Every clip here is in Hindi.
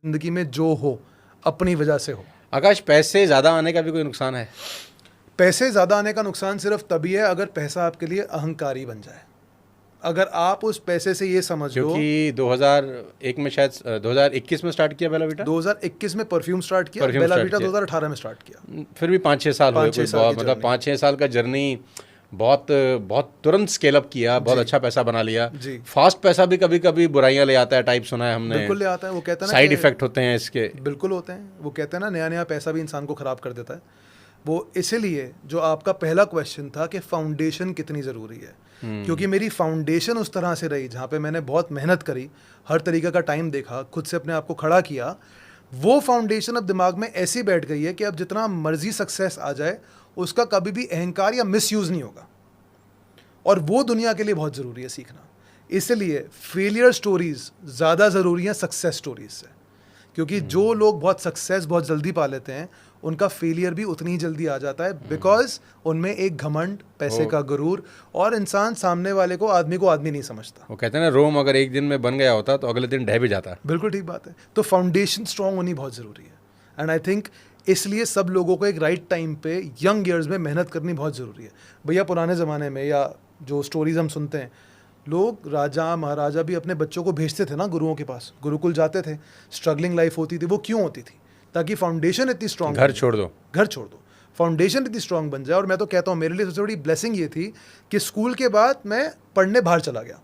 जिंदगी में जो हो अपनी वजह से हो। आकाश, पैसे ज़्यादा आने का भी कोई नुकसान है? पैसे ज़्यादा आने का नुकसान सिर्फ तभी है अगर पैसा आपके लिए अहंकारी बन जाए। अगर आप उस पैसे से ये समझ जो लो, कि 2001 में, शायद 2021 में स्टार्ट किया बेला वीटा। 2021 में परफ्यूम स्टार्ट किया, परफ्यूम बेला स्टार्ट वीटा किया। 2018 में स्टार्ट किया। फिर भी 5-6 साल हुए, 5-6 साल की मतलब journey। 5-6 साल का जर्नी। बहुत बहुत तुरंत स्केल अप किया, बहुत जी। अच्छा पैसा बना लिया। जी। फास्ट पैसा भी कभी कभी बुराइयां ले आता है, टाइप सुना है हमने। बिल्कुल ले आता है। वो कहते हैं ना साइड कि- इफेक्ट होते हैं इसके। बिल्कुल होते हैं। वो कहते हैं ना, नया नया पैसा भी इंसान को ख़राब कर देता है। वो इसीलिए जो आपका पहला क्वेश्चन था कि फाउंडेशन कितनी ज़रूरी है, क्योंकि मेरी फाउंडेशन उस तरह से रही जहाँ पे मैंने बहुत मेहनत करी, हर तरीके का टाइम देखा, खुद से अपने आप को खड़ा किया। वो फाउंडेशन अब दिमाग में ऐसी बैठ गई है कि अब जितना मर्जी सक्सेस आ जाए उसका कभी भी अहंकार या मिसयूज़ नहीं होगा। और वो दुनिया के लिए बहुत ज़रूरी है सीखना। इसलिए फेलियर स्टोरीज़ ज़्यादा ज़रूरी हैं सक्सेस स्टोरीज से, क्योंकि जो लोग बहुत सक्सेस बहुत जल्दी पा लेते हैं उनका फेलियर भी उतनी ही जल्दी आ जाता है, बिकॉज उनमें एक घमंड, पैसे का गुरूर, और इंसान सामने वाले को आदमी नहीं समझता। वो कहते हैं ना, रोम अगर एक दिन में बन गया होता तो अगले दिन ढह भी जाता। बिल्कुल ठीक बात है। तो फाउंडेशन स्ट्रांग होनी बहुत ज़रूरी है। एंड आई थिंक इसलिए सब लोगों को एक राइट टाइम पे यंग ईयर्स में मेहनत करनी बहुत ज़रूरी है। भैया पुराने ज़माने में या जो स्टोरीज हम सुनते हैं, लोग राजा महाराजा भी अपने बच्चों को भेजते थे ना गुरुओं के पास, गुरुकुल जाते थे। स्ट्रगलिंग लाइफ होती थी, वो क्यों होती थी? ताकि फाउंडेशन इतनी स्ट्रांग, घर छोड़ दो, फाउंडेशन इतनी स्ट्रांग बन जाए। और मैं तो कहता हूँ मेरे लिए सबसे बड़ी ब्लेसिंग ये थी कि स्कूल के बाद मैं पढ़ने बाहर चला गया।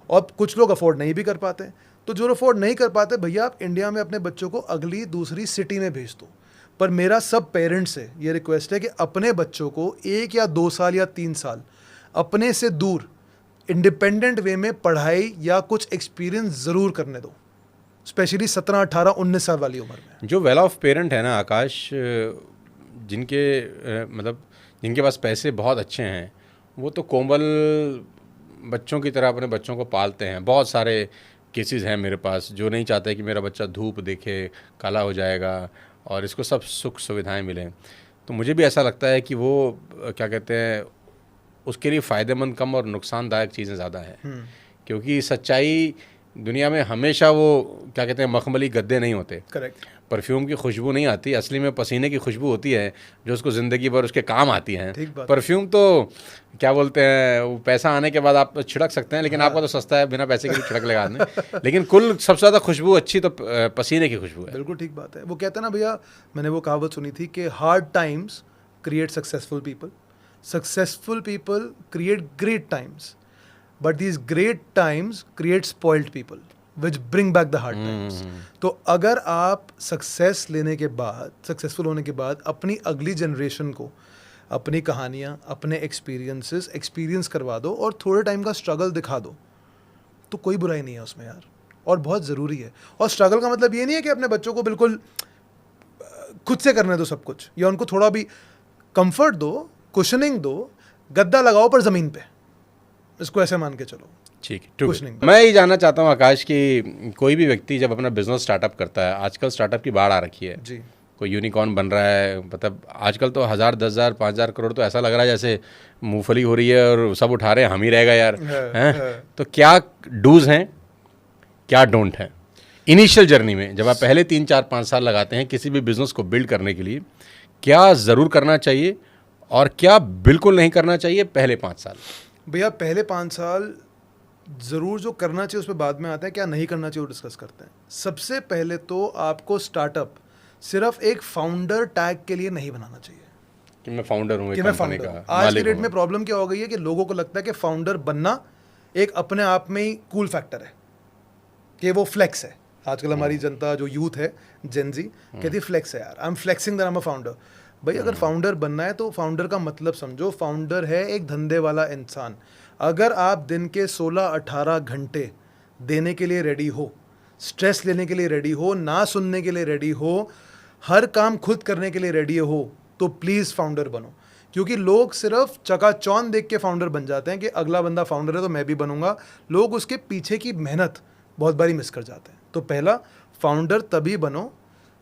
और कुछ लोग अफोर्ड नहीं भी कर पाते, तो जो अफोर्ड नहीं कर पाते, भैया आप इंडिया में अपने बच्चों को अगली दूसरी सिटी में भेज दो। पर मेरा सब पेरेंट्स से ये रिक्वेस्ट है कि अपने बच्चों को 1 या 2 साल या 3 साल अपने से दूर इंडिपेंडेंट वे में पढ़ाई या कुछ एक्सपीरियंस ज़रूर करने दो, स्पेशली 17, 18, 19 साल वाली उम्र में। जो वेल ऑफ पेरेंट है ना आकाश, जिनके मतलब जिनके पास पैसे बहुत अच्छे हैं, वो तो कोमल बच्चों की तरह अपने बच्चों को पालते हैं। बहुत सारे केसेस हैं मेरे पास जो नहीं चाहते कि मेरा बच्चा धूप देखे, काला हो जाएगा, और इसको सब सुख सुविधाएं मिलें। तो मुझे भी ऐसा लगता है कि वो क्या कहते हैं, उसके लिए फ़ायदेमंद कम और नुकसानदायक चीज़ें ज़्यादा हैं। क्योंकि सच्चाई दुनिया में हमेशा वो क्या कहते हैं, मखमली गद्दे नहीं होते। करेक्ट। परफ्यूम की खुशबू नहीं आती, असली में पसीने की खुशबू होती है जो उसको ज़िंदगी भर उसके काम आती है। परफ्यूम तो क्या बोलते हैं, वो पैसा आने के बाद आप छिड़क सकते हैं, लेकिन आपका तो सस्ता है, बिना पैसे के भी छिड़क लगा आदमी। लेकिन कुल सबसे ज़्यादा खुशबू अच्छी तो पसीने की खुशबू है। बिल्कुल ठीक बात है। वो कहते हैं ना भैया, मैंने वो कहावत सुनी थी कि hard times create successful people, successful people create great times, but these great times create spoiled people which bring back the hard times. तो अगर आप सक्सेस लेने के बाद, सक्सेसफुल होने के बाद अपनी अगली जनरेशन को अपनी कहानियाँ, अपने एक्सपीरियंस करवा दो और थोड़े टाइम का स्ट्रगल दिखा दो, तो कोई बुराई नहीं है उसमें यार, और बहुत ज़रूरी है। और स्ट्रगल का मतलब ये नहीं है कि अपने बच्चों को बिल्कुल खुद से करने दो सब कुछ, या उनको थोड़ा भी कंफर्ट दो, कुशनिंग दो, गद्दा लगाओ पर ज़मीन पे, इसको ऐसे मान के चलो। ठीक है। मैं ये जानना चाहता हूँ आकाश कि कोई भी व्यक्ति जब अपना बिजनेस स्टार्टअप करता है, आजकल स्टार्टअप की बाढ़ आ रखी है जी, कोई यूनिकॉर्न बन रहा है, मतलब आजकल तो 1000, 10,000, 5,000 करोड़ तो ऐसा लग रहा है जैसे मूंगफली हो रही है और सब उठा रहे हैं, हम ही रहेगा यार हैं। तो क्या डूज हैं, क्या डोंट हैं इनिशियल जर्नी में, जब आप पहले 3, 4, 5 साल लगाते हैं किसी भी बिजनेस को बिल्ड करने के लिए, क्या ज़रूर करना चाहिए और क्या बिल्कुल नहीं करना चाहिए पहले 5 साल? भैया पहले 5 साल ज़रूर जो करना चाहिए उस पर बाद में आता है, क्या नहीं करना चाहिए वो डिस्कस करते हैं। सबसे पहले तो आपको स्टार्टअप सिर्फ एक फाउंडर टैग के लिए नहीं बनाना चाहिए कि मैं फाउंडर हूँ, कि मैं फाउंडर हूँ। आज की डेट में प्रॉब्लम क्या हो गई है कि लोगों को लगता है कि फाउंडर बनना एक अपने आप में ही कूल फैक्टर है, कि वो फ्लेक्स है। आजकल हमारी जनता जो यूथ है, जेनजी, कहती फ्लेक्स है यार, I am flexing that I am a founder. भाई अगर फाउंडर बनना है तो फाउंडर का मतलब समझो, फाउंडर है एक धंधे वाला इंसान। अगर आप दिन के 16-18 घंटे देने के लिए रेडी हो, स्ट्रेस लेने के लिए रेडी हो, ना सुनने के लिए रेडी हो, हर काम खुद करने के लिए रेडी हो, तो प्लीज़ फाउंडर बनो। क्योंकि लोग सिर्फ चकाचौंध देख के फाउंडर बन जाते हैं कि अगला बंदा फाउंडर है तो मैं भी बनूंगा, लोग उसके पीछे की मेहनत बहुत बारी मिस कर जाते हैं। तो पहला, फाउंडर तभी बनो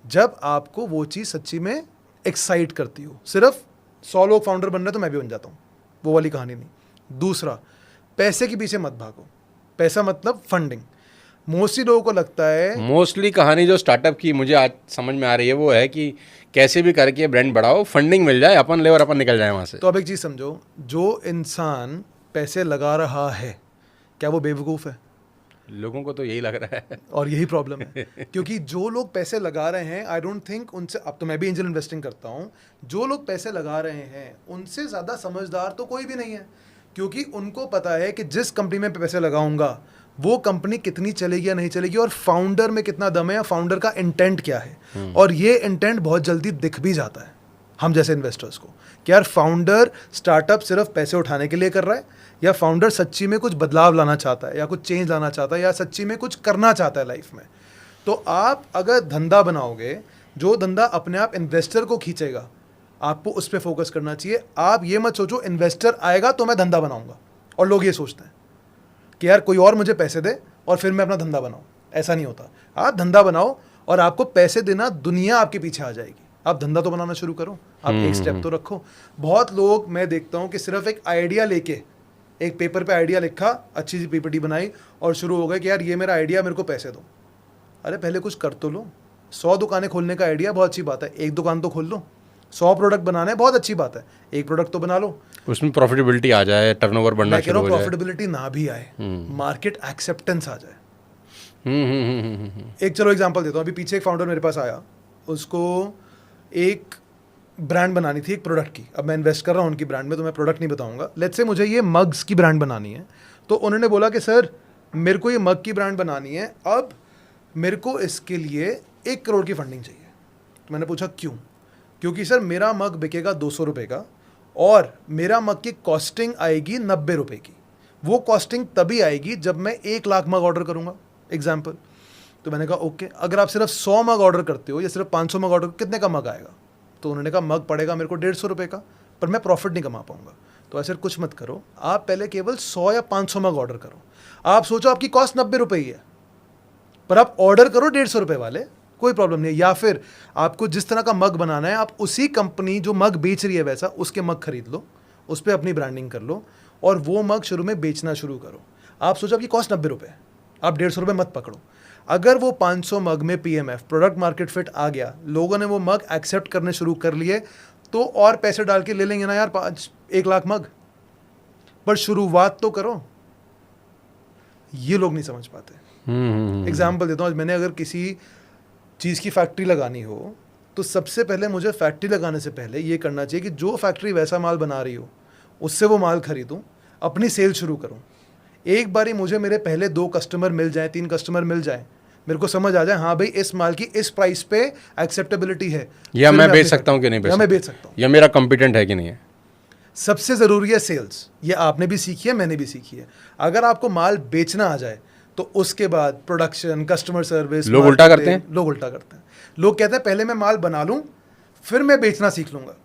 जब आपको वो चीज़ सच्ची में एक्साइट करती हो। सिर्फ 100 लोग फाउंडर बन रहे तो मैं भी बन जाता हूँ, वो वाली कहानी नहीं। दूसरा, पैसे के पीछे मत भागो। पैसा मतलब फंडिंग। मोस्टली लोगों को लगता है, मोस्टली कहानी जो स्टार्टअप की मुझे आज समझ में आ रही है वो है कि कैसे भी करके ब्रांड बढ़ाओ, फंडिंग मिल जाए, अपन ले और अपन निकल जाए वहाँ से। तो अब एक चीज़ समझो, जो इंसान पैसे लगा रहा है क्या वो बेवकूफ़ है? लोगों को तो यही लग रहा है। और यही प्रॉब्लम है क्योंकि जो लोग पैसे लगा रहे हैं, आई डोंट थिंक उनसे, अब तो मैं भी एंजल इन्वेस्टिंग करता हूँ, जो लोग पैसे लगा रहे हैं उनसे ज़्यादा समझदार तो कोई भी नहीं है, क्योंकि उनको पता है कि जिस कंपनी में पैसे लगाऊंगा वो कंपनी कितनी चलेगी या नहीं चलेगी, और फाउंडर में कितना दम है या फाउंडर का इंटेंट क्या है। और ये इंटेंट बहुत जल्दी दिख भी जाता है हम जैसे इन्वेस्टर्स को कि यार फाउंडर स्टार्टअप सिर्फ पैसे उठाने के लिए कर रहा है, या फाउंडर सच्ची में कुछ बदलाव लाना चाहता है, या कुछ चेंज लाना चाहता है, या सच्ची में कुछ करना चाहता है लाइफ में। तो आप अगर धंधा बनाओगे, जो धंधा अपने आप इन्वेस्टर को खींचेगा, आपको उस पर फोकस करना चाहिए। आप ये मत सोचो इन्वेस्टर आएगा तो मैं धंधा बनाऊंगा, और लोग ये सोचते हैं कि यार कोई और मुझे पैसे दे और फिर मैं अपना धंधा बनाऊं। ऐसा नहीं होता। आप धंधा बनाओ और आपको पैसे देना दुनिया आपके पीछे आ जाएगी। आप धंधा तो बनाना शुरू करो, आप एक स्टेप तो रखो। बहुत लोग मैं देखता हूँ कि सिर्फ एक आइडिया लेके, एक पेपर पे आइडिया लिखा, अच्छी सी पीपीटी बनाई और शुरू हो गए कि यार ये मेरा आइडिया, मेरे को पैसे दो। अरे पहले कुछ कर तो लो। 100 दुकानें खोलने का आइडिया बहुत अच्छी बात है, एक दुकान तो खोल लो। 100 प्रोडक्ट बनाना है बहुत अच्छी बात है, एक प्रोडक्ट तो बना लो, उसमें प्रॉफिटेबिलिटी आ जाए, टर्नओवर बढ़ना शुरू हो जाए। प्रॉफिटेबिलिटी ना भी आए, मार्केट एक्सेप्टेंस आ जाए। एक चलो एग्जांपल देता हूँ। अभी पीछे एक फाउंडर मेरे पास आया, उसको एक ब्रांड बनानी थी एक प्रोडक्ट की। अब मैं इन्वेस्ट कर रहा हूँ उनकी ब्रांड में, तो मैं प्रोडक्ट नहीं बताऊंगा। लेट्स से मुझे ये मग्स की ब्रांड बनानी है। तो उन्होंने बोला कि सर मेरे को ये मग की ब्रांड बनानी है, अब मेरे को इसके लिए 1 करोड़ की फंडिंग चाहिए। तो मैंने पूछा क्यों? क्योंकि सर मेरा मग बिकेगा 200 रुपये का, और मेरा मग की कॉस्टिंग आएगी 90 रुपये की। वो कॉस्टिंग तभी आएगी जब मैं 1 लाख मग ऑर्डर करूँगा, एग्जाम्पल। तो मैंने कहा ओके, अगर आप सिर्फ 100 मग ऑर्डर करते हो या सिर्फ 500 मग ऑर्डर, कितने का मग आएगा? तो उन्होंने कहा मग पड़ेगा मेरे को 150 रुपये का, पर मैं प्रॉफिट नहीं कमा पाऊंगा। तो ऐसे कुछ मत करो, आप पहले केवल 100 या 500 मग ऑर्डर करो। आप सोचो आपकी कॉस्ट 90 रुपये ही है, पर आप ऑर्डर करो 150 रुपये वाले, कोई प्रॉब्लम नहीं है। या फिर आपको जिस तरह का मग बनाना है, आप उसी कंपनी जो मग बेच रही है वैसा उसके मग खरीद लो, उस पर अपनी ब्रांडिंग कर लो और वो मग शुरू में बेचना शुरू करो। आप सोचो आपकी कॉस्ट 90 रुपये, आप 150 रुपये मत पकड़ो। अगर वो 500 मग में PMF प्रोडक्ट मार्केट फिट आ गया, लोगों ने वो मग एक्सेप्ट करने शुरू कर लिए, तो और पैसे डाल के ले लेंगे ना यार 1 लाख मग, पर शुरुआत तो करो। ये लोग नहीं समझ पाते। एग्जाम्पल देता हूँ, मैंने अगर किसी चीज़ की फैक्ट्री लगानी हो, तो सबसे पहले मुझे फैक्ट्री लगाने से पहले ये करना चाहिए कि जो फैक्ट्री वैसा माल बना रही हो उससे वो माल खरीदूँ, अपनी सेल शुरू करूँ। एक बारी मुझे मेरे पहले 2 कस्टमर मिल जाए, 3 कस्टमर मिल जाए, मेरे को समझ आ जाए हाँ भाई इस माल की इस प्राइस पे एक्सेप्टेबिलिटी है, या मैं बेच सकता हूँ कि नहीं बेच सकता, मैं बेच सकता हूँ, या मेरा कॉम्पिटेंट है कि नहीं है। सबसे ज़रूरी है सेल्स। ये आपने भी सीखी है, मैंने भी सीखी है। अगर आपको माल बेचना आ जाए तो उसके बाद प्रोडक्शन, कस्टमर सर्विस, लोग उल्टा करते हैं। लोग उल्टा करते हैं। लोग कहते हैं पहले मैं माल बना लूँ फिर मैं बेचना सीख लूँगा।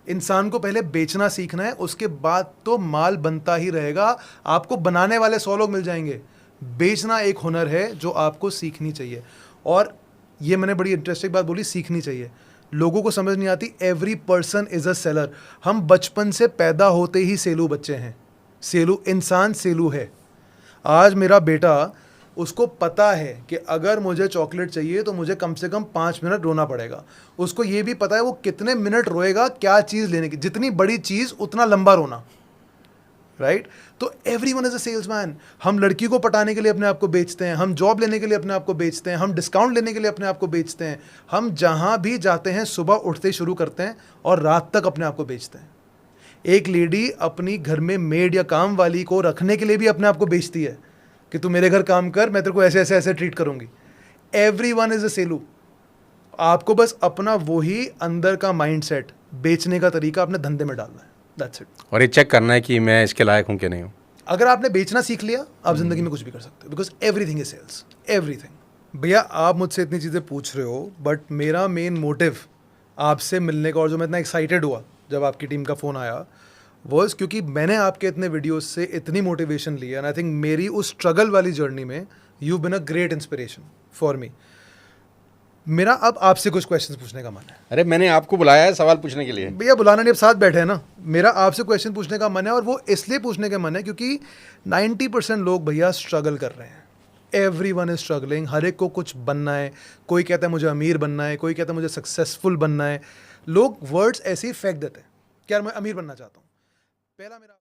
इंसान को पहले बेचना सीखना है, उसके बाद तो माल बनता ही रहेगा। आपको बनाने वाले 100 लोग मिल जाएंगे, बेचना एक हुनर है जो आपको सीखनी चाहिए। और ये मैंने बड़ी इंटरेस्टिंग बात बोली, सीखनी चाहिए। लोगों को समझ नहीं आती, every person is a seller. हम बचपन से पैदा होते ही सेलू बच्चे हैं। सेलू इंसान सेलू है। आज मेरा बेटा, उसको पता है कि अगर मुझे चॉकलेट चाहिए तो मुझे कम से कम 5 मिनट रोना पड़ेगा। उसको ये भी पता है वो कितने मिनट रोएगा क्या चीज़ लेने की, जितनी बड़ी चीज़ उतना लंबा रोना, राइट? तो एवरीवन इज अ सेल्समैन। हम लड़की को पटाने के लिए अपने आप को बेचते हैं, हम जॉब लेने के लिए अपने आप को बेचते हैं, हम डिस्काउंट लेने के लिए अपने आप को बेचते हैं। हम जहाँ भी जाते हैं सुबह उठते ही शुरू करते हैं और रात तक अपने आप को बेचते हैं। एक लेडी अपनी घर में मेड या काम वाली को रखने के लिए भी अपने आप को बेचती है कि तू मेरे घर काम कर, मैं तेरे को ऐसे ऐसे ऐसे ट्रीट करूंगी। Everyone is a Selu. आपको बस अपना वही अंदर का माइंडसेट, बेचने का तरीका अपने धंधे में डालना है, दैट्स इट। और ये चेक करना है कि मैं इसके लायक हूँ कि नहीं हूँ। अगर आपने बेचना सीख लिया, आप जिंदगी में कुछ भी कर सकते हो, because everything is sales, everything. भैया आप मुझसे इतनी चीज़ें पूछ रहे हो, बट मेरा मेन मोटिव आपसे मिलने का और जो मैं इतना एक्साइटेड हुआ जब आपकी टीम का फ़ोन आया, वॉज क्योंकि मैंने आपके इतने वीडियोस से इतनी मोटिवेशन ली, एंड आई थिंक मेरी उस स्ट्रगल वाली जर्नी में you been a great inspiration for me. मेरा अब आपसे कुछ क्वेश्चंस पूछने का मन है। अरे मैंने आपको बुलाया है सवाल पूछने के लिए। भैया बुलाना नहीं, अब साथ बैठे हैं ना। मेरा आपसे क्वेश्चन पूछने का मन है, और वो इसलिए पूछने का मन है क्योंकि 90% लोग भैया स्ट्रगल कर रहे हैं। एवरीवन इज स्ट्रगलिंग, हर एक को कुछ बनना है, कोई कहता है मुझे अमीर बनना है, कोई कहता है मुझे सक्सेसफुल बनना है, लोग वर्ड्स ऐसे ही फेंक देते हैं कि यार मैं अमीर बनना चाहता हूँ। पहला मेरा